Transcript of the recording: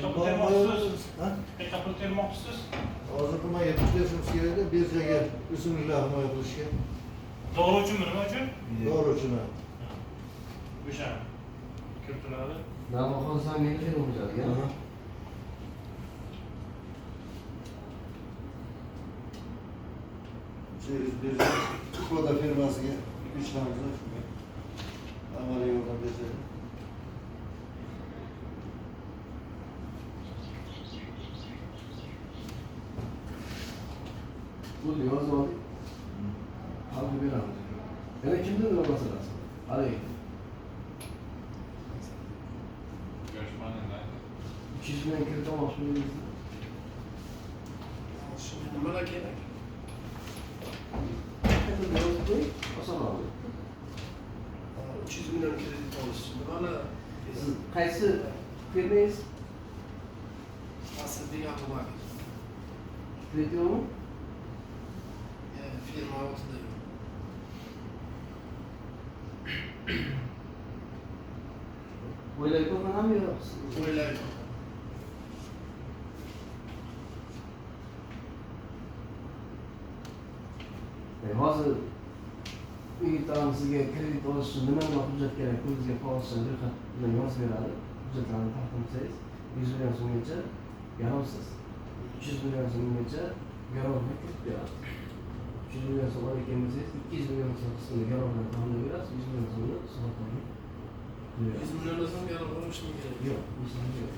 Kapı termoksuz. Kapı termoksuz. Hozir nima yetkazishimiz kerakda birjaga o'simliklar himoya qilishga. Dori uchunmi, nima uchun? Dori uchun. O'sha kiritiladi. Navoxon zaminga o'rnatilgan. Birja Skoda firmasiga ishlarimizni shunga amaliy yordam bersak. Bu yozib oldik. Halkı beramiz. Yana kimdir nima masalasi? Hadi. Görüşmenin 200 milyon kredit almışsınız. Şimdi numara kerak. Hadi yozib qo'ying, oson oldi. 300 milyon kredit olish. Nimani? Siz qaysi firmangiz? Asadbek Abdumalik. Kredit yo'qmi? Firma otida. O'ylab ko'rganmi yo'q? O'ylayman. Hozir yigitlarimiz sizga kredit olish uchun nima hujjat kerak? Ko'zingizga qolsa ro'yxat bilan yozib beradi. Hujjatlarni taqdim qilsangiz 100 million so'mgacha garovsiz. 300 million so'mgacha garovni kiritib beradi. 300 million so'm olgan bo'lsangiz 200 million so'm qismini garovdan ta'minlab berasiz, 100 million so'mni sug'urtaga 100 milliondan so'ng yana olishim kerak. yo'q, 100 million yo'q.